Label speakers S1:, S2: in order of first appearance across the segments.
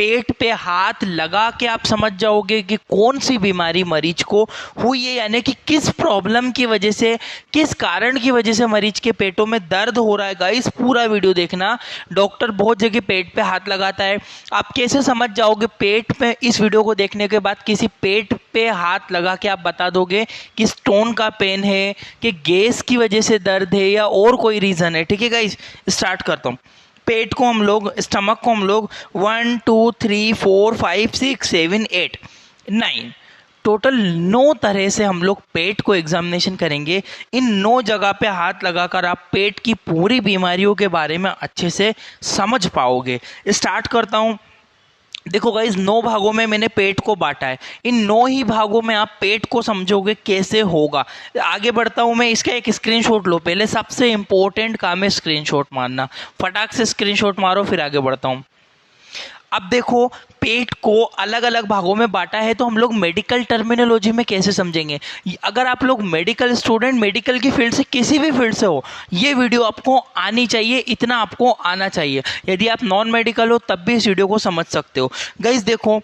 S1: पेट पे हाथ लगा के आप समझ जाओगे कि कौन सी बीमारी मरीज को हुई है, यानी कि किस प्रॉब्लम की वजह से, किस कारण की वजह से मरीज के पेटों में दर्द हो रहा है। गाइस पूरा वीडियो देखना, डॉक्टर बहुत जगह पेट पे हाथ लगाता है। आप कैसे समझ जाओगे पेट पे? इस वीडियो को देखने के बाद किसी पेट पे हाथ लगा के आप बता दोगे कि स्टोन का पेन है, कि गैस की वजह से दर्द है, या और कोई रीज़न है। ठीक है गाइस, स्टार्ट करता हूँ। पेट को हम लोग, स्टमक को हम लोग 1 2 3 4 5 6 7 8 9 टोटल 9 तरह से हम लोग पेट को एग्जामिनेशन करेंगे। इन 9 जगह पे हाथ लगाकर आप पेट की पूरी बीमारियों के बारे में अच्छे से समझ पाओगे। स्टार्ट करता हूँ। देखो गाइस, 9 भागों में मैंने पेट को बांटा है। इन 9 ही भागों में आप पेट को समझोगे कैसे होगा। आगे बढ़ता हूँ मैं, इसका एक स्क्रीनशॉट लो। पहले सबसे इंपॉर्टेंट काम है स्क्रीनशॉट मारना। फटाक से स्क्रीनशॉट मारो, फिर आगे बढ़ता हूँ। अब देखो, पेट को अलग अलग भागों में बांटा है, तो हम लोग मेडिकल टर्मिनोलॉजी में कैसे समझेंगे। अगर आप लोग मेडिकल स्टूडेंट, मेडिकल की फील्ड से, किसी भी फील्ड से हो, ये वीडियो आपको आनी चाहिए, इतना आपको आना चाहिए। यदि आप नॉन मेडिकल हो तब भी इस वीडियो को समझ सकते हो। गाइस देखो,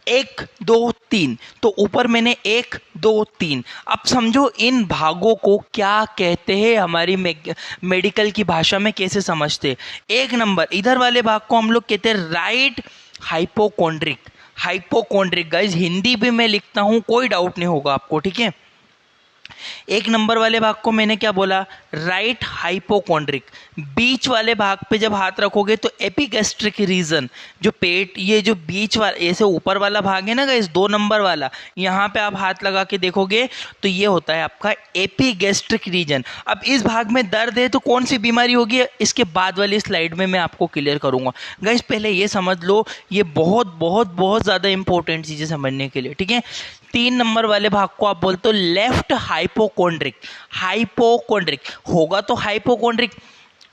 S1: 1 2 3, तो ऊपर मैंने 1 2 3। अब समझो इन भागों को क्या कहते हैं, हमारी मेडिकल की भाषा में कैसे समझते। 1 नंबर, इधर वाले भाग को हम लोग कहते हैं right hypochondriac. Hypochondriac guys Hindi भी मैं लिखता हूँ, कोई डाउट नहीं होगा आपको। ठीक है, 1 नंबर वाले भाग को मैंने क्या बोला, राइट हाइपोकॉन्ड्रिक। बीच वाले भाग पे जब हाथ रखोगे तो एपिगैस्ट्रिक रीजन, जो पेट, ये जो बीच वाला, ऐसे ऊपर वाला भाग है ना गाइस, 2 नंबर वाला, यहाँ पे आप हाथ लगा के देखोगे तो ये होता है आपका एपिगैस्ट्रिक रीजन। अब इस भाग में दर्द है तो कौन सी बीमारी होगी, इसके बाद वाली स्लाइड में मैं आपको क्लियर करूंगा। गाइस पहले ये समझ लो, ये बहुत बहुत बहुत ज़्यादा इंपॉर्टेंट चीज़ें समझने के लिए। ठीक है, 3 नंबर वाले भाग को आप बोलते हो लेफ्ट हाइपोकॉन्ड्रिक। हाइपोकॉन्ड्रिक होगा तो हाइपोकॉन्ड्रिक।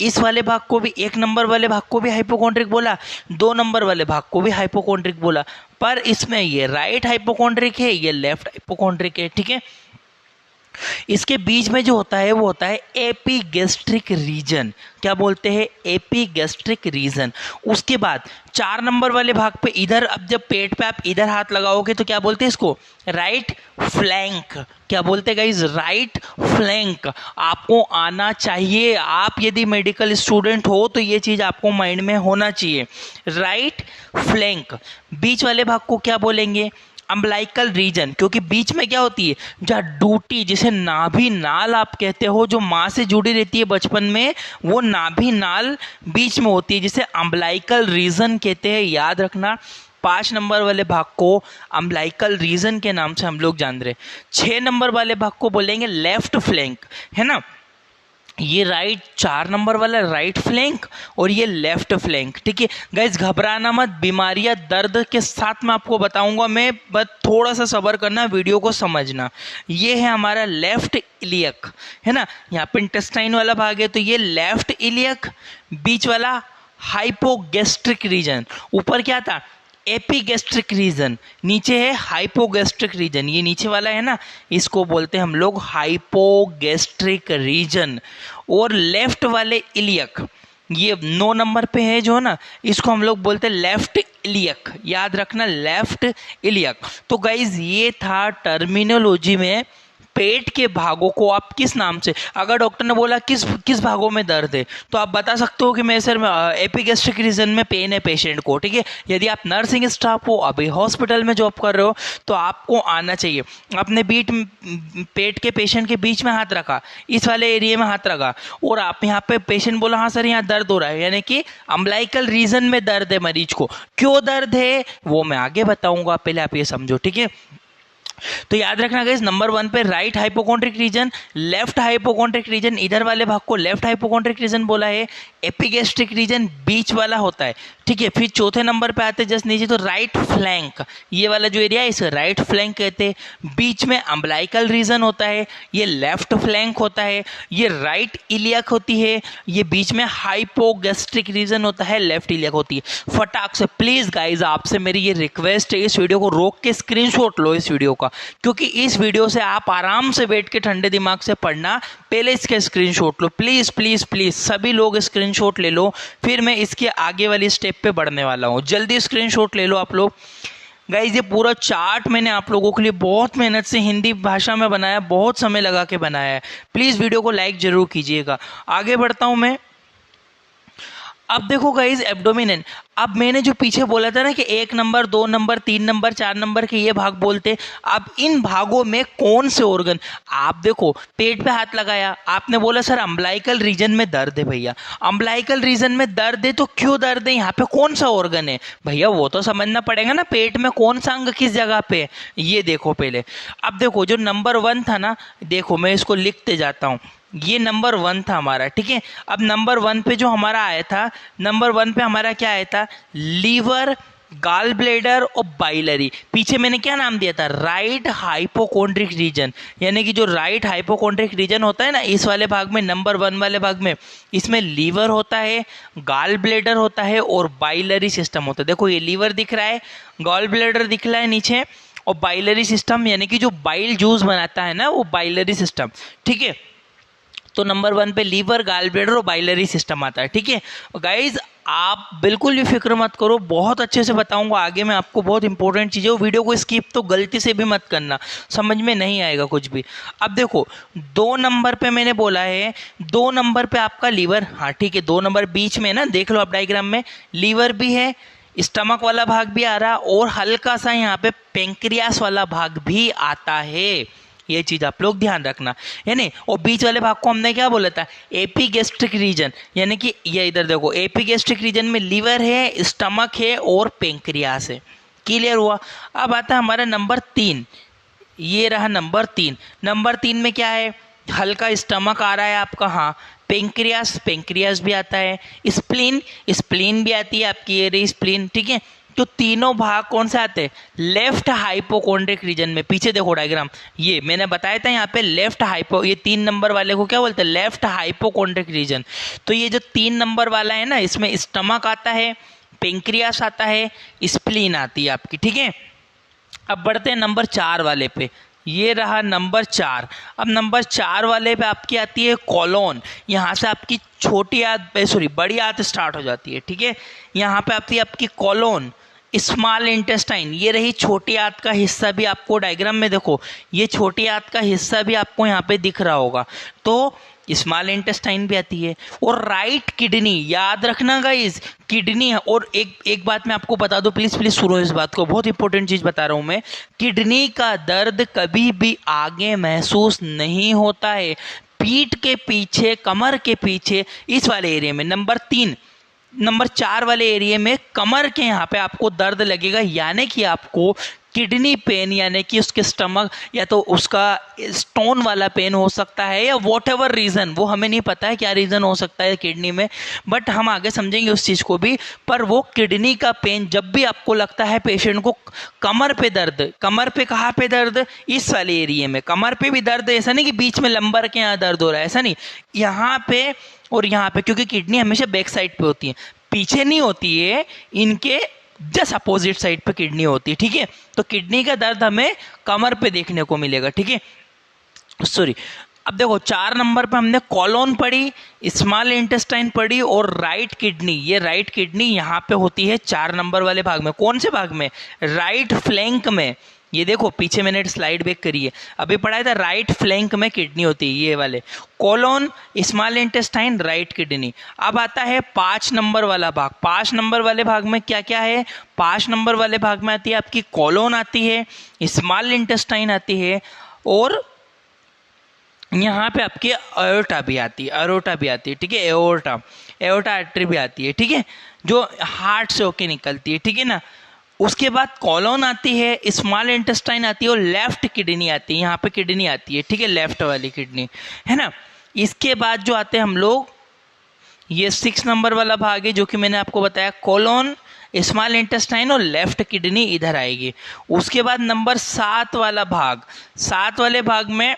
S1: इस वाले भाग को भी, 1 नंबर वाले भाग को भी हाइपोकॉन्ड्रिक बोला, 2 नंबर वाले भाग को भी हाइपोकॉन्ड्रिक बोला, पर इसमें ये राइट हाइपोकॉन्ड्रिक है, ये लेफ्ट हाइपोकॉन्ड्रिक है। ठीक है, इसके बीच में जो होता है वो होता है एपिगैस्ट्रिक रीजन। क्या बोलते हैं, एपिगैस्ट्रिक रीजन। उसके बाद 4 नंबर वाले भाग पे इधर, अब जब पेट पे आप इधर हाथ लगाओगे तो क्या बोलते हैं इसको, राइट फ्लैंक। क्या बोलते हैं गाइस, राइट फ्लैंक। आपको आना चाहिए, आप यदि मेडिकल स्टूडेंट हो तो ये चीज आपको माइंड में होना चाहिए, राइट फ्लैंक। बीच वाले भाग को क्या बोलेंगे, अम्बलाइकल रीजन, क्योंकि बीच में क्या होती है, जहाँ डूटी, जिसे नाभि नाल आप कहते हो, जो माँ से जुड़ी रहती है बचपन में, वो नाभि नाल बीच में होती है, जिसे अम्बलाइकल रीजन कहते हैं। याद रखना, 5 नंबर वाले भाग को अम्बलाइकल रीजन के नाम से हम लोग जान रहे। 6 नंबर वाले भाग को बोलेंगे लेफ्ट फ्लैंक, है ना। ये राइट, 4 नंबर वाला राइट फ्लैंक और ये लेफ्ट फ्लैंक। ठीक है गाइज, घबराना मत, बीमारियां दर्द के साथ मैं आपको बताऊंगा, मैं बस थोड़ा सा सब्र करना, वीडियो को समझना। ये है हमारा लेफ्ट इलियक, है ना, यहाँ पे इंटेस्टाइन वाला भाग है, तो ये लेफ्ट इलियक। बीच वाला हाइपोगैस्ट्रिक रीजन, ऊपर क्या था, एपिगैस्ट्रिक रीजन, नीचे है हाइपोगैस्ट्रिक रीजन। ये नीचे वाला है ना, इसको बोलते हैं हम लोग हाइपोगैस्ट्रिक रीजन। और लेफ्ट वाले इलियक, ये 9 नंबर पे है जो ना, इसको हम लोग बोलते हैं लेफ्ट इलियक। याद रखना, लेफ्ट इलियक। तो गाइज ये था टर्मिनोलॉजी में पेट के भागों को आप किस नाम से, अगर डॉक्टर ने बोला किस किस भागों में दर्द है, तो आप बता सकते हो कि मैं सर एपिगैस्ट्रिक रीजन में पेन है पेशेंट को। ठीक है, यदि आप नर्सिंग स्टाफ हो, अभी हॉस्पिटल में जॉब कर रहे हो, तो आपको आना चाहिए। आपने पेट के पेशेंट के बीच में हाथ रखा, इस वाले एरिया में हाथ रखा, और आप यहाँ पे पेशेंट बोला हाँ सर यहाँ दर्द हो रहा है, यानी कि अम्बलाइकल रीजन में दर्द है मरीज को। क्यों दर्द है वो मैं आगे बताऊंगा, पहले आप ये समझो। ठीक है, तो याद रखना गाइस, नंबर 1 पे right hypochondriac region, left hypochondriac region, इधर वाले भाग को लेफ्ट हाइपोकॉन्ड्रिक रीजन बोला है। एपिगैस्ट्रिक रीजन बीच वाला होता है। ठीक है, फिर चौथे नंबर पे आते जस्ट नीचे, तो राइट फ्लैंक, ये वाला जो एरिया है इसे राइट फ्लैंक कहते हैं। बीच में अम्बलाइकल रीजन होता है, ये लेफ्ट फ्लैंक होता है। ये राइट इलियक होती है, ये बीच में हाइपोगैस्ट्रिक रीजन होता है, लेफ्ट इलियक होती है। फटाक से प्लीज गाइज, आपसे मेरी ये रिक्वेस्ट है, इस वीडियो को रोक के स्क्रीनशॉट लो इस वीडियो का, क्योंकि इस वीडियो से आप आराम से बैठ के ठंडे दिमाग से पढ़ना, पहले इसका screenshot low please please please. सभी लोग स्क्रीनशॉट स्क्रीनशॉट ले लो, फिर मैं इसके आगे वाली स्टेप पे बढ़ने वाला हूँ। जल्दी स्क्रीनशॉट ले लो आप लोग। गाइज ये पूरा चार्ट मैंने आप लोगों के लिए बहुत मेहनत से हिंदी भाषा में बनाया, बहुत समय लगा के बनाया है। प्लीज़ वीडियो को लाइक जरूर कीजिएगा। आगे बढ़ता हूँ मैं। अब देखो गाइज एब्डोमिनेन, अब मैंने जो पीछे बोला था ना कि 1 नंबर 2 नंबर 3 नंबर 4 नंबर के ये भाग बोलते, अब इन भागों में कौन से ऑर्गन, आप देखो पेट पे हाथ लगाया, आपने बोला सर अम्बलाइकल रीजन में दर्द है। भैया अम्बलाइकल रीजन में दर्द है तो क्यों दर्द है, यहाँ पे कौन सा ऑर्गन है भैया, वो तो समझना पड़ेगा ना, पेट में कौन सा अंग किस जगह पे है, ये देखो पहले। अब देखो जो नंबर 1 था ना, देखो मैं इसको लिखते जाता हूँ, ये नंबर 1 था हमारा, ठीक है। अब नंबर 1 पे जो हमारा आया था, नंबर 1 पे हमारा क्या आया था, लीवर, गाल ब्लेडर और बाइलरी। पीछे मैंने क्या नाम दिया था, राइट हाइपोकोंड्रिक रीजन, यानी कि जो राइट हाइपोकोंड्रिक रीजन होता है ना, इस वाले भाग में, नंबर 1 वाले भाग में, इसमें लीवर होता है, गाल ब्लेडर होता है और बाइलरी सिस्टम होता है। देखो ये लीवर दिख रहा है, गाल ब्लेडर दिख रहा है नीचे, और बाइलरी सिस्टम यानी कि जो बाइल जूस बनाता है ना, वो बाइलरी सिस्टम, ठीक है। तो नंबर 1 पे लीवर, गाल ब्लेडर और बाइलरी सिस्टम आता है, ठीक है। गाइज आप बिल्कुल भी फिक्र मत करो, बहुत अच्छे से बताऊंगा आगे मैं आपको, बहुत इंपॉर्टेंट चीज़ है। वीडियो को स्किप तो गलती से भी मत करना, समझ में नहीं आएगा कुछ भी। अब देखो 2 नंबर पे मैंने बोला है, 2 नंबर पे आपका लीवर, हाँ ठीक है, 2 नंबर बीच में ना, देख लो आप डायग्राम में, लीवर भी है, स्टमक वाला भाग भी आ रहा, और हल्का सा यहाँ पे पेंक्रियास वाला भाग भी आता है। ये चीज आप लोग ध्यान रखना, यानी और बीच वाले भाग को हमने क्या बोला था, एपिगेस्ट्रिक रीजन, यानी कि ये इधर देखो एपिगेस्ट्रिक रीजन में लीवर है, स्टमक है और पेंक्रियास है। क्लियर हुआ। अब आता है हमारा नंबर 3, ये रहा नंबर 3। नंबर 3 में क्या है, हल्का स्टमक आ रहा है आपका, हाँ, पेंक्रियास, पेंक्रियास भी आता है, स्प्लीन, स्प्लीन भी आती है आपकी, ये रही स्प्लीन, ठीक है। तो तीनों भाग कौन से आते हैं, लेफ्ट हाइपोकोंड्रिक रीजन में। पीछे देखो डायग्राम, ये मैंने बताया था यहाँ पे लेफ्ट हाइपो, ये 3 नंबर वाले को क्या बोलते हैं, लेफ्ट हाइपोकोंड्रिक रीजन। तो ये जो 3 नंबर वाला है ना, इसमें स्टमक आता है, पेंक्रियास आता है, स्प्लीन आती है आपकी, ठीक है। अब बढ़ते हैं नंबर 4 वाले पे, ये रहा नंबर 4। अब नंबर 4 वाले पे आपकी आती है कॉलोन, यहाँ से आपकी छोटी आंत, सॉरी बड़ी आंत स्टार्ट हो जाती है, ठीक है। यहाँ पे आती है आपकी कॉलोन, स्मॉल इंटेस्टाइन, ये रही छोटी आंत का हिस्सा भी आपको डायग्राम में देखो, ये छोटी आंत का हिस्सा भी आपको यहाँ पे दिख रहा होगा, तो स्मॉल इंटेस्टाइन भी आती है। और राइट किडनी, याद रखना गाइस, किडनी है। और एक बात मैं आपको बता दूं, प्लीज प्लीज सुनो इस बात को, बहुत इंपॉर्टेंट चीज बता रहा हूं मैं, किडनी का दर्द कभी भी आगे महसूस नहीं होता है, पीठ के पीछे, कमर के पीछे, इस वाले एरिया में, नंबर 4 वाले एरिया में कमर के यहाँ पे आपको दर्द लगेगा, यानी कि आपको किडनी पेन, यानी कि उसके स्टमक या तो उसका स्टोन वाला पेन हो सकता है, या वॉट एवर रीज़न, वो हमें नहीं पता है क्या रीज़न हो सकता है किडनी में, बट हम आगे समझेंगे उस चीज़ को भी। पर वो किडनी का पेन जब भी आपको लगता है पेशेंट को कमर पे दर्द, कमर पे कहाँ पे दर्द, इस वाले एरिया में कमर पे भी दर्द, ऐसा नहीं कि बीच में लंबर के यहाँ दर्द हो रहा है, ऐसा नहीं, यहाँ पे और यहाँ पे, क्योंकि किडनी हमेशा बैक साइड पे होती है, पीछे नहीं होती है, इनके जस्ट अपोजिट साइड पे किडनी होती है, ठीक है। तो किडनी का दर्द हमें कमर पे देखने को मिलेगा, ठीक है, सॉरी। अब देखो 4 नंबर पे हमने कॉलोन पढ़ी, स्मॉल इंटेस्टाइन पढ़ी और राइट किडनी, ये राइट किडनी यहाँ पे होती है 4 नंबर वाले भाग में। कौन से भाग में, राइट फ्लैंक में, ये देखो पीछे मैंने स्लाइड बैक करी है, अभी पढ़ाया था, राइट फ्लैंक में किडनी होती है, ये वाले colon, small intestine, right kidney. अब आता है 5 नंबर वाला भाग। 5 नंबर वाले भाग में क्या क्या है, 5 नंबर वाले भाग में आती है आपकी कोलोन आती है, स्मॉल इंटेस्टाइन आती है, और यहाँ पे आपकी एओर्टा भी आती है, एओर्टा भी आती है, ठीक है, एओर्टा आर्टरी भी आती है, ठीक है, जो हार्ट से होके निकलती है, ठीक है ना। उसके बाद कॉलोन आती है, स्मॉल इंटेस्टाइन आती है और लेफ्ट किडनी आती है, यहाँ पे किडनी आती है, ठीक है, लेफ्ट वाली किडनी है ना। इसके बाद जो आते हैं हम लोग, ये 6 नंबर वाला भाग है जो कि मैंने आपको बताया, कॉलोन, स्मॉल इंटेस्टाइन और लेफ्ट किडनी इधर आएगी। उसके बाद नंबर 7 वाला भाग, 7 वाले भाग में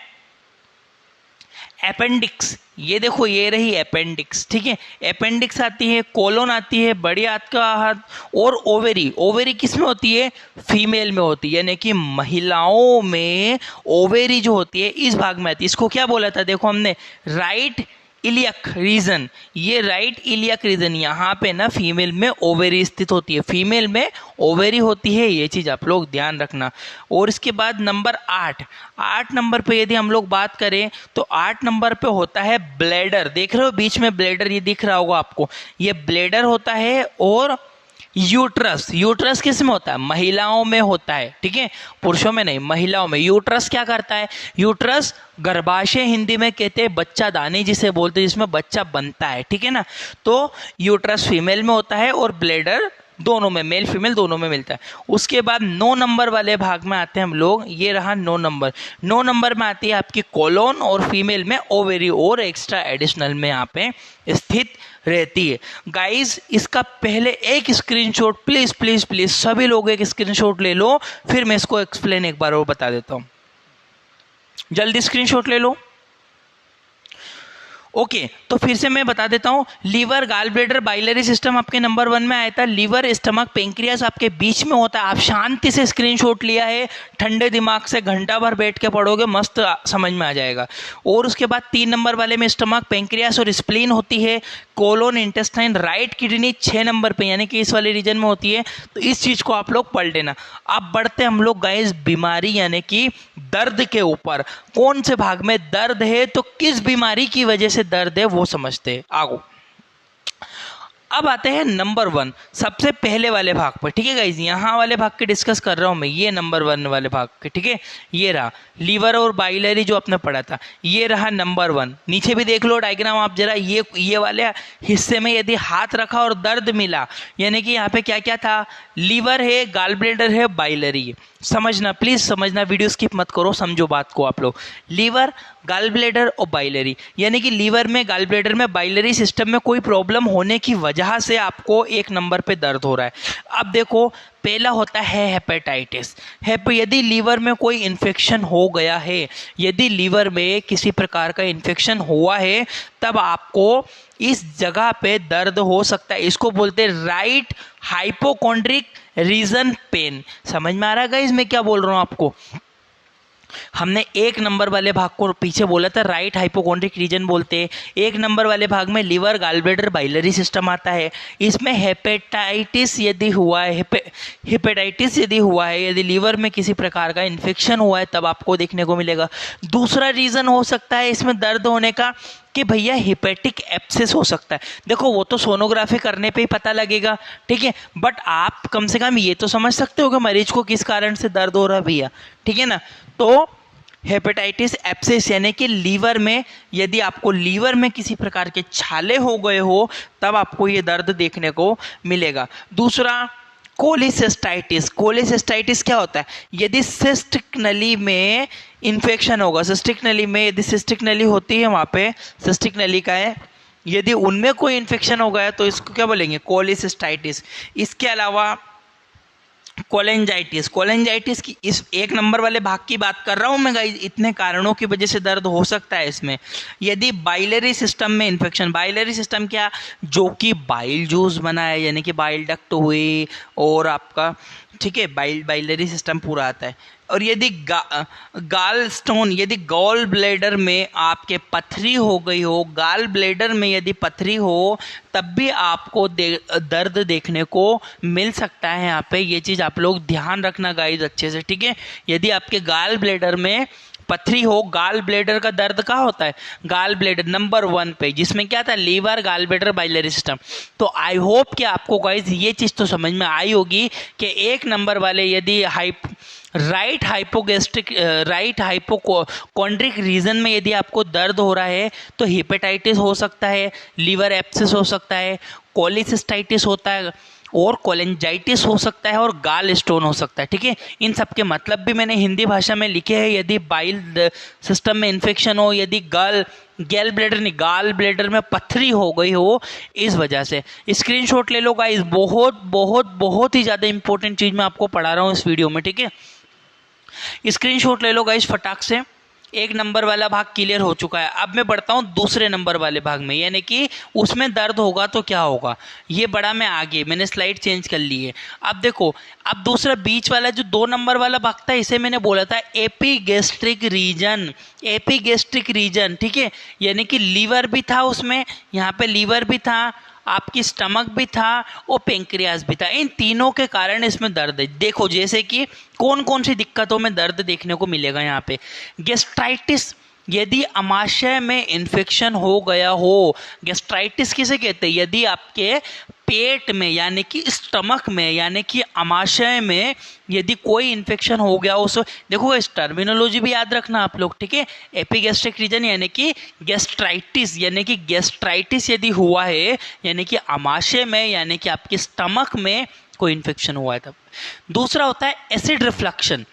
S1: अपेंडिक्स, ये देखो ये रही अपेंडिक्स, ठीक है, अपेंडिक्स आती है, कोलोन आती है, बड़ी आंत का हाथ, और ओवेरी, ओवेरी किस में होती है, फीमेल में होती है, यानी कि महिलाओं में ओवेरी जो होती है इस भाग में आती है। इसको क्या बोला था, देखो हमने राइट इलियक रीजन, ये राइट इलियक रीजन, यहाँ पे ना फीमेल में ओवेरी स्थित होती है, फीमेल में ओवेरी होती है, ये चीज़ आप लोग ध्यान रखना। और इसके बाद नंबर 8 नंबर पे यदि हम लोग बात करें तो 8 नंबर पे होता है ब्लैडर। देख रहे हो बीच में ब्लैडर, ये दिख रहा होगा आपको, ये ब्लैडर होता है। और यूट्रस किस में होता है? महिलाओं में होता है, ठीक है, पुरुषों में नहीं, महिलाओं में। यूट्रस क्या करता है? यूट्रस गर्भाशय हिंदी में कहते हैं बच्चा दानी जिसे बोलते हैं, जिसमें बच्चा बनता है, ठीक है ना। तो यूट्रस फीमेल में होता है और ब्लैडर दोनों में, मेल फीमेल दोनों में मिलता है। उसके बाद 9 नंबर वाले भाग में आते हैं हम लोग, ये रहा 9 नंबर। 9 नंबर में आती है आपकी कोलोन और फीमेल में ओवेरी और एक्स्ट्रा एडिशनल में यहाँ पे स्थित रहती है। गाइस इसका पहले एक स्क्रीनशॉट प्लीज प्लीज प्लीज सभी लोग एक स्क्रीनशॉट ले लो, फिर मैं इसको एक्सप्लेन एक बार और बता देता हूँ। जल्दी स्क्रीनशॉट ले लो। ओके तो फिर से मैं बता देता हूँ, liver, gall bladder, biliary system आपके नंबर 1 में आया था। लीवर, स्टमक, पेंक्रियास आपके बीच में होता है। आप शांति से स्क्रीनशॉट लिया है, ठंडे दिमाग से घंटा भर बैठ के पढ़ोगे, मस्त समझ में आ जाएगा। और उसके बाद 3 नंबर वाले में स्टमक, पेंक्रियास और स्प्लीन होती है। Colon, intestine, right kidney 6 number पे यानी कि इस वाले रीजन में होती है। तो इस चीज़ को आप लोग पढ़ लेना। अब बढ़ते हम लोग गाइस बीमारी यानी कि दर्द के ऊपर। कौन से भाग में दर्द है तो किस बीमारी की वजह से दर्द है वो समझते हैं आगो। अब आते हैं नंबर 1 सबसे पहले वाले भाग पर, ठीक है गाइज, यहाँ वाले भाग के डिस्कस कर रहा हूँ मैं, ये नंबर 1 वाले भाग के, ठीक है। ये रहा लीवर और बाइलरी जो आपने पढ़ा था, ये रहा नंबर 1। नीचे भी देख लो डायग्राम आप जरा, ये वाले हिस्से में यदि हाथ रखा और दर्द मिला, यानी कि यहाँ पे क्या क्या था, लीवर है, गाल ब्लैडर है, बाइलरी है। समझना प्लीज समझना, वीडियो स्किप मत करो, समझो बात को आप लोग। लीवर, गाल ब्लैडर और बाइलरी, यानी कि लीवर में, गाल ब्लैडर में, बाइलरी सिस्टम में कोई प्रॉब्लम होने की वजह से आपको 1 नंबर पे दर्द हो रहा है। अब देखो पहला होता है हेपेटाइटिस। यदि लीवर में कोई इन्फेक्शन हो गया है, यदि लीवर में किसी प्रकार का इन्फेक्शन हुआ है, तब आपको इस जगह पे दर्द हो सकता है। इसको बोलते हैं राइट हाइपोकॉन्ड्रिक रीजन पेन। समझ में आ रहा है गाइस मैं क्या बोल रहा हूँ आपको? हमने 1 नंबर वाले भाग को पीछे बोला था राइट हाइपोकॉन्ड्रिक रीजन बोलते हैं। 1 नंबर वाले भाग में liver, gall bladder, biliary system आता है। इसमें हेपेटाइटिस यदि हुआ है, हेपेटाइटिस यदि हुआ है, यदि लीवर में किसी प्रकार का इन्फेक्शन हुआ है, तब आपको देखने को मिलेगा। दूसरा रीजन हो सकता है इसमें दर्द होने का कि भैया हिपेटिक एब्सेस हो सकता है। देखो वो तो सोनोग्राफी करने पे ही पता लगेगा, ठीक है, बट आप कम से कम ये तो समझ सकते हो कि मरीज को किस कारण से दर्द हो रहा है भैया, ठीक है ना। तो हेपेटाइटिस एब्सेस यानी कि लीवर में, यदि आपको लीवर में किसी प्रकार के छाले हो गए हो, तब आपको ये दर्द देखने को मिलेगा। दूसरा कोलिसिस्टाइटिस। कोलिसिस्टाइटिस क्या होता है? यदि सिस्टिक नली में इन्फेक्शन होगा, सिस्टिक नली में यदि सिस्टिक नली होती है, वहाँ पे सिस्टिक नली का है, यदि उनमें कोई इन्फेक्शन हो गया तो इसको क्या बोलेंगे? कोलिसिस्टाइटिस। इसके अलावा कोलेंजाइटिस। कोलेंजाइटिस की इस 1 नंबर वाले भाग की बात कर रहा हूँ मैं गाइस, इतने कारणों की वजह से दर्द हो सकता है इसमें। यदि बाइलरी सिस्टम में इन्फेक्शन, बाइलरी सिस्टम क्या, जो कि बाइल जूस बनाए यानी कि बाइल डक्ट हुई और आपका, ठीक है, बाइलरी सिस्टम पूरा आता है। और यदि गाल स्टोन, यदि गॉल ब्लैडर में आपके पथरी हो गई हो, गाल ब्लैडर में यदि पथरी हो, तब भी आपको दर्द देखने को मिल सकता है यहाँ पे। ये चीज़ आप लोग ध्यान रखना गाइस अच्छे से, ठीक है। यदि आपके गाल ब्लैडर में पथरी हो, गाल ब्लैडर का दर्द कहाँ होता है? गाल ब्लैडर नंबर 1 पे, जिसमें क्या था, liver, gall bladder, biliary system. तो आई होप कि आपको गाइस ये चीज़ तो समझ में आई होगी कि 1 नंबर वाले यदि राइट हाइपोकॉन्ड्रिक रीजन में यदि आपको दर्द हो रहा है तो हेपेटाइटिस हो सकता है, लीवर एब्सेस हो सकता है, कोलिसिस्टाइटिस होता है और कोलेंजाइटिस हो सकता है और गाल स्टोन हो सकता है, ठीक है। इन सब के मतलब भी मैंने हिंदी भाषा में लिखे हैं। यदि बाइल सिस्टम में इन्फेक्शन हो, यदि गाल ब्लैडर में पथरी हो गई हो, इस वजह से स्क्रीनशॉट ले लो गाइस। बहुत बहुत बहुत ही ज़्यादा इंपॉर्टेंट चीज़ मैं आपको पढ़ा रहा हूँ इस वीडियो में, ठीक है। स्क्रीनशॉट ले लो गाइस फटाक से। एक नंबर वाला भाग क्लियर हो चुका है। अब मैं बढ़ता हूँ दूसरे नंबर वाले भाग में, यानी कि उसमें दर्द होगा तो क्या होगा, ये बड़ा मैं आगे मैंने स्लाइड चेंज कर ली है। अब देखो, अब दूसरा बीच वाला जो 2 नंबर वाला भाग था, इसे मैंने बोला था एपिगैस्ट्रिक रीजन। एपिगैस्ट्रिक रीजन, ठीक है, यानी कि लीवर भी था उसमें, यहाँ पे लीवर भी था, आपकी स्टमक भी था और पेंक्रियास भी था। इन तीनों के कारण इसमें दर्द है। देखो जैसे कि कौन कौन सी दिक्कतों में दर्द देखने को मिलेगा यहाँ पे। गैस्ट्राइटिस, यदि अमाशय में इन्फेक्शन हो गया हो। गैस्ट्राइटिस किसे कहते हैं, यदि आपके पेट में यानी कि स्टमक में यानी कि अमाशय में यदि कोई इन्फेक्शन हो गया उस, देखो इस टर्मिनोलॉजी भी याद रखना आप लोग, ठीक है। एपिगैस्ट्रिक रीजन यानी कि गैस्ट्राइटिस, यानी कि गैस्ट्राइटिस यदि हुआ है यानी कि अमाशय में यानी कि आपके स्टमक में कोई इन्फेक्शन हुआ है तब। दूसरा होता है एसिड रिफ्लक्शन,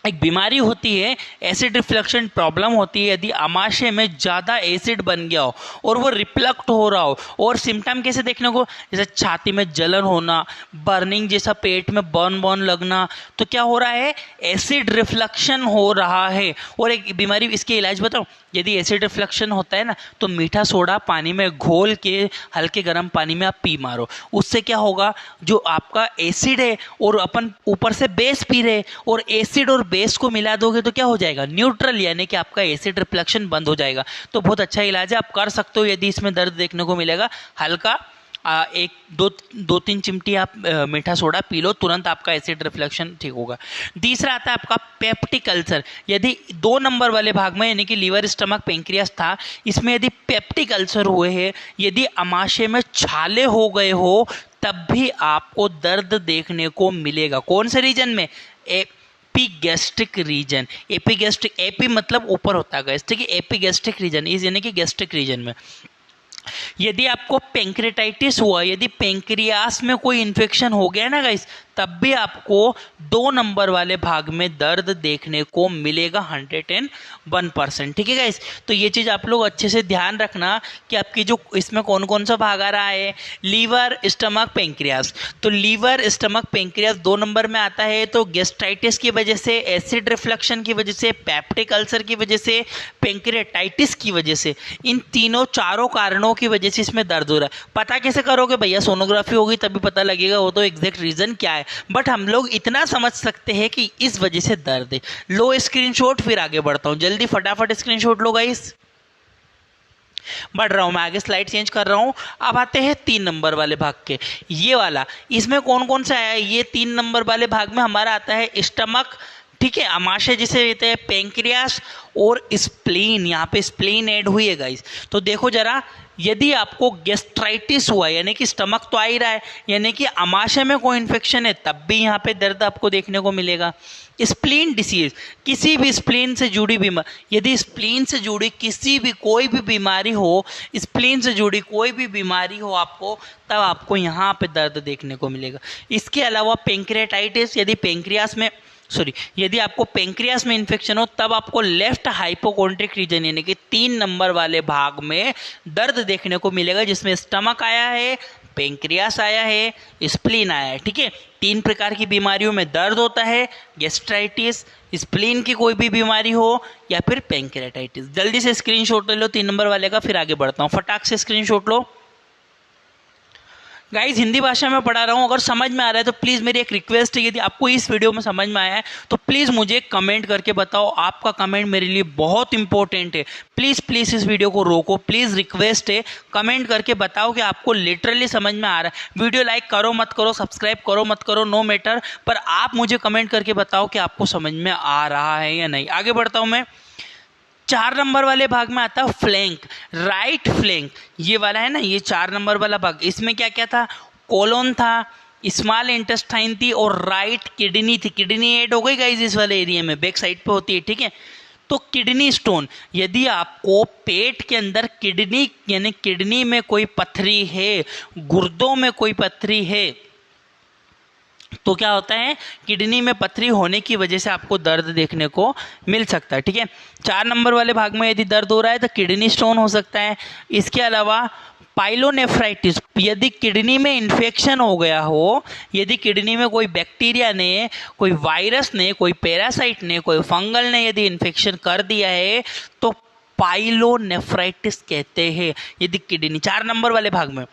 S1: एक बीमारी होती है एसिड रिफ्लक्शन प्रॉब्लम होती है, यदि अमाशय में ज़्यादा एसिड बन गया हो और वो रिफ्लेक्ट हो रहा हो। और सिम्टम कैसे देखने को, जैसे छाती में जलन होना, बर्निंग जैसा, पेट में बर्न बर्न लगना, तो क्या हो रहा है, एसिड रिफ्लक्शन हो रहा है। और एक बीमारी, इसके इलाज बताओ, यदि एसिड रिफ्लक्शन होता है ना तो मीठा सोडा पानी में घोल के हल्के गर्म पानी में आप पी मारो, उससे क्या होगा, जो आपका एसिड है और अपन ऊपर से बेस पी रहे, और एसिड और बेस को मिला दोगे तो क्या हो जाएगा, न्यूट्रल, यानी कि आपका एसिड रिफ्लेक्शन बंद हो जाएगा। तो बहुत अच्छा इलाज है, आप कर सकते हो यदि इसमें दर्द देखने को मिलेगा। हल्का एक दो तीन चिमटी आप मीठा सोडा पी लो, तुरंत आपका एसिड रिफ्लेक्शन ठीक होगा। तीसरा आता है आपका पेप्टिक अल्सर, यदि 2 नंबर वाले भाग में यानी कि लीवर स्टमक पेंक्रियास था, इसमें यदि पेप्टिक अल्सर हुए हैं, यदि अमाशय में छाले हो गए हो, तब भी आपको दर्द देखने को मिलेगा। कौन से रीजन में, एपिगैस्ट्रिक रीजन। एपिगैस्ट्रिक, एपी मतलब ऊपर होता है गैस्ट्रिक, एपिगैस्ट्रिक रीजन इस यानी कि गैस्ट्रिक रीजन में। यदि आपको पेंक्रेटाइटिस हुआ, यदि पेंक्रियास में कोई इन्फेक्शन हो गया ना गाइस, तब भी आपको 2 नंबर वाले भाग में दर्द देखने को मिलेगा 101%, ठीक है गाइस। तो ये चीज़ आप लोग अच्छे से ध्यान रखना कि आपकी जो इसमें कौन कौन सा भाग आ रहा है, लीवर स्टमक पेंक्रियास। तो लीवर स्टमक पेंक्रियास 2 नंबर में आता है, तो गैस्ट्राइटिस की वजह से, एसिड रिफ्लक्शन की वजह से, पेप्टिक अल्सर की वजह से, पेंक्रेटाइटिस की वजह से, इन चारों कारणों की वजह से इसमें दर्द हो रहा है। पता कैसे करोगे भैया, सोनोग्राफी होगी तभी पता लगेगा, वो तो एग्जैक्ट रीजन क्या है, बट हम लोग इतना समझ सकते हैं कि इस वजह से दर्द है। लो स्क्रीनशॉट, फिर आगे बढ़ता हूं, जल्दी फटाफट स्क्रीनशॉट लो गाइस। बढ़ रहा हूं मैं आगे, स्लाइड चेंज कर रहा हूं। अब आते हैं 3 नंबर वाले भाग के, ये वाला, इसमें कौन कौन सा आया है, ये 3 नंबर वाले भाग में हमारा आता है स्टमक, ठीक है, अमाशय जिसे कहते हैं, पेंक्रियास और स्प्लीन। यहाँ पे स्प्लीन ऐड हुई है गाइस। तो देखो जरा, यदि आपको गैस्ट्राइटिस हुआ यानी कि स्टमक तो आ ही रहा है, यानी कि अमाशय में कोई इन्फेक्शन है, तब भी यहाँ पे दर्द आपको देखने को मिलेगा। स्प्लीन डिसीज, किसी भी स्प्लीन से जुड़ी बीमारी, यदि स्प्लीन से जुड़ी किसी भी कोई भी बीमारी हो, स्प्लीन से जुड़ी कोई भी बीमारी हो आपको, तब आपको यहाँ पे दर्द देखने को मिलेगा। इसके अलावा पेंक्रेटाइटिस, यदि पेंक्रियास में यदि आपको पेंक्रियास में इन्फेक्शन हो, तब आपको लेफ्ट हाइपोकोंड्रिक रीजन यानी कि 3 नंबर वाले भाग में दर्द देखने को मिलेगा, जिसमें स्टमक आया है, पेंक्रियास आया है, स्प्लीन आया है, ठीक है। 3 प्रकार की बीमारियों में दर्द होता है, गैस्ट्राइटिस, स्प्लीन की कोई भी बीमारी हो या फिर पेंक्रेटाइटिस। जल्दी से स्क्रीनशॉट ले लो 3 नंबर वाले का, फिर आगे बढ़ता हूँ, फटाक से स्क्रीनशॉट लो गाइज। हिंदी भाषा में पढ़ा रहा हूँ, अगर समझ में आ रहा है तो प्लीज़ मेरी एक रिक्वेस्ट है, यदि आपको इस वीडियो में समझ में आया है तो प्लीज़ मुझे कमेंट करके बताओ, आपका कमेंट मेरे लिए बहुत इंपॉर्टेंट है। प्लीज़ प्लीज़ इस वीडियो को रोको, प्लीज़ रिक्वेस्ट है, कमेंट करके बताओ कि आपको लिटरली समझ में आ रहा है। वीडियो लाइक करो मत करो, सब्सक्राइब करो मत करो, नो मैटर, पर आप मुझे कमेंट करके बताओ कि आपको समझ में आ रहा है या नहीं। आगे बढ़ता हूँ मैं। 4 नंबर वाले भाग में आता है फ्लैंक, राइट फ्लैंक, ये वाला है ना, ये 4 नंबर वाला भाग, इसमें क्या क्या था, कोलोन था, स्मॉल इंटेस्टाइन थी और राइट किडनी थी। किडनी ऐड हो गई गाइस इस वाले एरिया में, बैक साइड पे होती है, ठीक है। तो किडनी स्टोन, यदि आपको पेट के अंदर किडनी यानी किडनी में कोई पथरी है, गुर्दों में कोई पथरी है, तो क्या होता है, किडनी में पथरी होने की वजह से आपको दर्द देखने को मिल सकता है। ठीक है, 4 नंबर वाले भाग में यदि दर्द हो रहा है तो किडनी स्टोन हो सकता है। इसके अलावा पाइलोनेफ्राइटिस, यदि किडनी में इन्फेक्शन हो गया हो, यदि किडनी में कोई बैक्टीरिया ने, कोई वायरस ने, कोई पैरासाइट ने, कोई फंगल ने यदि इन्फेक्शन कर दिया है तो पाइलोनेफ्राइटिस कहते हैं यदि किडनी, 4 नंबर वाले भाग में।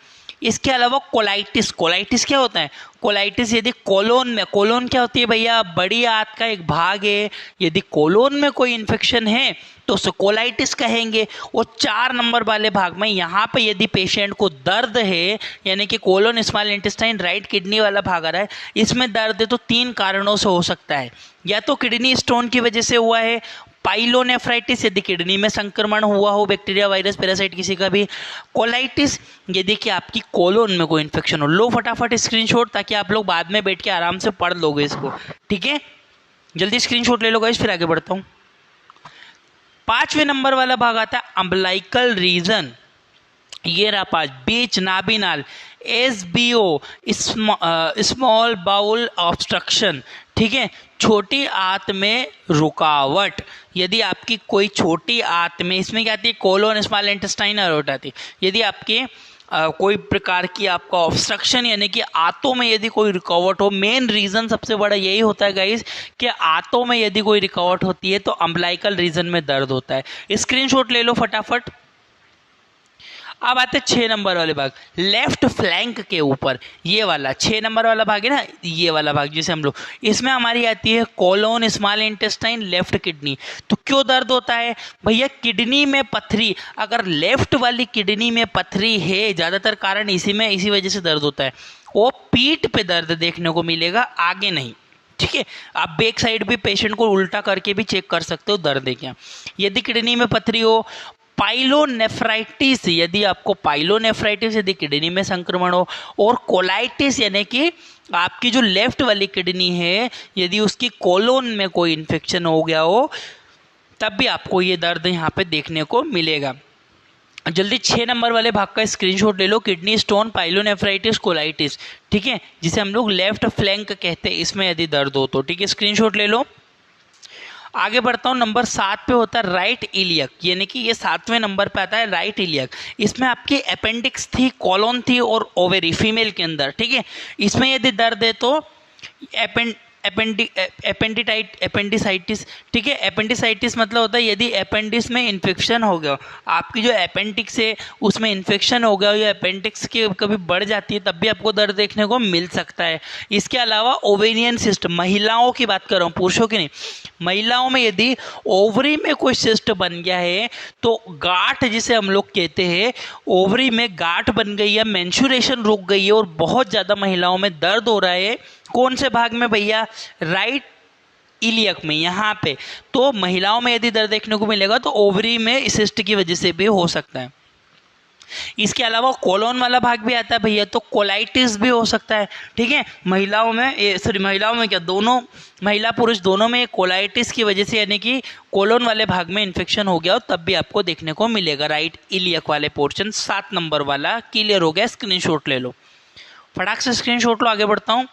S1: इसके अलावा कोलाइटिस, कोलाइटिस क्या होता है, कोलाइटिस यदि कोलोन में, कोलोन क्या होती है भैया, बड़ी आंत का एक भाग है, यदि कोलोन में कोई इन्फेक्शन है तो उसे कोलाइटिस कहेंगे। और 4 नंबर वाले भाग में यहाँ पे यदि पेशेंट को दर्द है, यानी कि colon small intestine right kidney वाला भाग आ रहा है, इसमें दर्द है तो 3 कारणों से हो सकता है। या तो किडनी स्टोन की वजह से हुआ है, पाइलोनेफ्राइटिस यदि किडनी में संक्रमण हुआ हो, बैक्टीरिया वायरस पैरासाइट किसी का भी, कोलाइटिस यदि कि आपकी कोलोन में कोई इन्फेक्शन हो। लो फटाफट स्क्रीनशॉट ताकि आप लोग बाद में बैठ के आराम से पढ़ लोगे इसको। ठीक है, जल्दी स्क्रीनशॉट ले लो गाइस, फिर आगे बढ़ता हूँ। 5वें नंबर वाला भाग आता है अम्बलाइकल रीजन। ये रहा 5, बीच नाभिनाल, SBO स्मॉल बाउल ऑब्स्ट्रक्शन। ठीक है, छोटी आंत में रुकावट, यदि आपकी कोई छोटी आंत में, इसमें क्या आती है, कोलोन स्मॉल इंटेस्टाइन और आती है, यदि आपके कोई प्रकार की आपका ऑब्स्ट्रक्शन यानी कि आंतों में यदि कोई रुकावट हो, मेन रीजन सबसे बड़ा यही होता है गाइस कि आंतों में यदि कोई रुकावट होती है तो अम्बलाइकल रीजन में दर्द होता है। स्क्रीनशॉट ले लो फटाफट। अब आते 6 नंबर वाले भाग, लेफ्ट फ्लैंक के ऊपर, ये वाला 6 नंबर वाला भाग है ना, ये वाला भाग जिसे हम लोग, इसमें हमारी आती है colon small intestine left kidney. तो क्यों दर्द होता है भैया, किडनी में पथरी, अगर लेफ्ट वाली किडनी में पथरी है, ज़्यादातर कारण इसी वजह से दर्द होता है। वो पीठ पे दर्द देखने को मिलेगा, आगे नहीं। ठीक है, आप बैक साइड भी पेशेंट को उल्टा करके भी चेक कर सकते हो दर्द है क्या। यदि किडनी में पथरी हो, पाइलोनेफ्राइटिस, यदि आपको पाइलोनेफ्राइटिस यदि किडनी में संक्रमण हो, और कोलाइटिस यानी कि आपकी जो लेफ्ट वाली किडनी है यदि उसकी कोलोन में कोई इन्फेक्शन हो गया हो, तब भी आपको ये दर्द यहाँ पे देखने को मिलेगा। जल्दी 6 नंबर वाले भाग का स्क्रीनशॉट ले लो, किडनी स्टोन, पाइलोनेफ्राइटिस, कोलाइटिस। ठीक है, जिसे हम लोग लेफ्ट फ्लैंक कहते हैं, इसमें यदि दर्द हो तो। ठीक है, स्क्रीनशॉट ले लो। आगे बढ़ता हूँ, नंबर 7 पे होता है राइट इलियक, यानी कि ये 7वें नंबर पे आता है राइट इलियक। इसमें आपकी अपेंडिक्स थी, कॉलोन थी और ओवेरी फीमेल के अंदर। ठीक है, इसमें यदि दर्द है तो एपेंडिसाइटिस। ठीक है, एपेंडिसाइटिस मतलब होता है यदि अपेंडिक्स में इन्फेक्शन हो गया, आपकी जो अपेंडिक्स है उसमें इन्फेक्शन हो गया या अपेंडिक्स की कभी बढ़ जाती है, तब भी आपको दर्द देखने को मिल सकता है। इसके अलावा ओवेरियन सिस्ट, महिलाओं की बात कर रहा हूँ, पुरुषों की नहीं, महिलाओं में यदि ओवरी में कोई सिस्ट बन गया है तो गांठ जिसे हम लोग कहते हैं, ओवरी में गांठ बन गई है, मेंस्ट्रुएशन रुक गई है और बहुत ज़्यादा महिलाओं में दर्द हो रहा है, कौन से भाग में भैया, राइट इलियक में, यहाँ पे। तो महिलाओं में यदि दर्द देखने को मिलेगा तो ओवरी में सिस्ट की वजह से भी हो सकता है। इसके अलावा कोलोन वाला भाग भी आता है भैया, तो कोलाइटिस भी हो सकता है। ठीक है, महिलाओं में महिलाओं में क्या, दोनों महिला पुरुष दोनों में कोलाइटिस की वजह से यानी कि कोलोन वाले भाग में इन्फेक्शन हो गया हो, तब भी आपको देखने को मिलेगा राइट इलियक वाले पोर्शन। 7 नंबर वाला क्लियर हो गया, स्क्रीनशॉट ले लो फटाक से, स्क्रीनशॉट लो। आगे बढ़ता हूँ,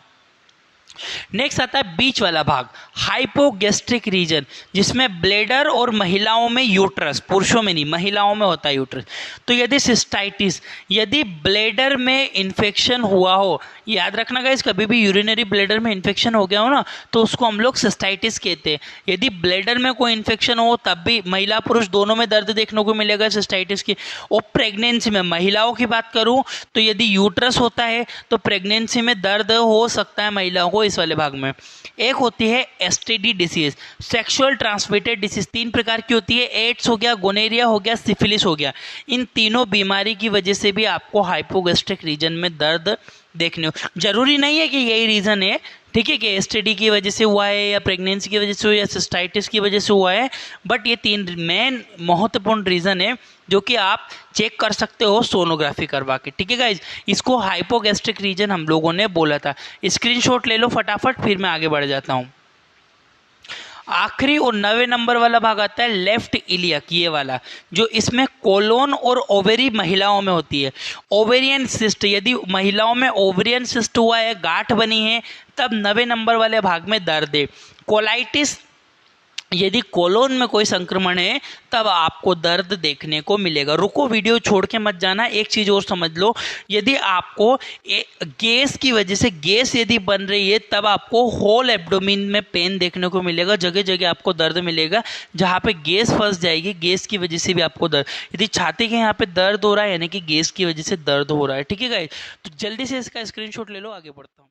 S1: नेक्स्ट आता है बीच वाला भाग, हाइपोगैस्ट्रिक रीजन, जिसमें ब्लेडर और महिलाओं में यूट्रस, पुरुषों में नहीं महिलाओं में होता है यूट्रस। तो यदि सिस्टाइटिस, यदि ब्लेडर में इन्फेक्शन हुआ हो, याद रखना गाइस, कभी भी यूरिनरी ब्लेडर में इन्फेक्शन हो गया हो ना तो उसको हम लोग सिस्टाइटिस कहते हैं। यदि ब्लेडर में कोई इन्फेक्शन हो तब भी महिला पुरुष दोनों में दर्द देखने को मिलेगा सिस्टाइटिस की। और प्रेगनेंसी में, महिलाओं की बात करूं तो यदि यूट्रस होता है तो प्रेगनेंसी में दर्द हो सकता है महिलाओं को इस वाले भाग में। एक होती है STD disease, sexual transmitted disease, 3 प्रकार की होती है, एड्स हो गया, गोनेरिया हो गया, सिफिलिस हो गया। इन तीनों बीमारी की वजह से भी आपको हाइपोगैस्ट्रिक रीजन में दर्द देखने हो, जरूरी नहीं है कि यही रीज़न है। ठीक है, कि एसटीडी की वजह से हुआ है या प्रेगनेंसी की वजह से हुआ या सिस्टाइटिस की वजह से हुआ है, बट ये 3 मेन महत्वपूर्ण रीज़न है जो कि आप चेक कर सकते हो सोनोग्राफी करवा के। ठीक है गाइज, इसको हाइपोगैस्ट्रिक रीजन हम लोगों ने बोला था। स्क्रीनशॉट ले लो फटाफट, फिर मैं आगे बढ़ जाता हूँ। आखिरी और 9वें नंबर वाला भाग आता है लेफ्ट इलियक, ये वाला, जो इसमें कोलोन और ओवेरी महिलाओं में होती है। ओवेरियन सिस्ट, यदि महिलाओं में ओवेरियन सिस्ट हुआ है, गांठ बनी है, तब 9वें नंबर वाले भाग में दर्द है। कोलाइटिस, यदि कोलोन में कोई संक्रमण है तब आपको दर्द देखने को मिलेगा। रुको, वीडियो छोड़ के मत जाना, एक चीज़ और समझ लो, यदि आपको गैस की वजह से गैस यदि बन रही है तब आपको होल एब्डोमिन में पेन देखने को मिलेगा, जगह जगह आपको दर्द मिलेगा, जहाँ पे गैस फंस जाएगी, गैस की वजह से भी आपको दर्द। यदि छाती के यहाँ पे दर्द हो रहा है यानी कि गैस की वजह से दर्द हो रहा है। ठीक है गाइस, तो जल्दी से इसका स्क्रीनशॉट ले लो, आगे बढ़ता हूँ।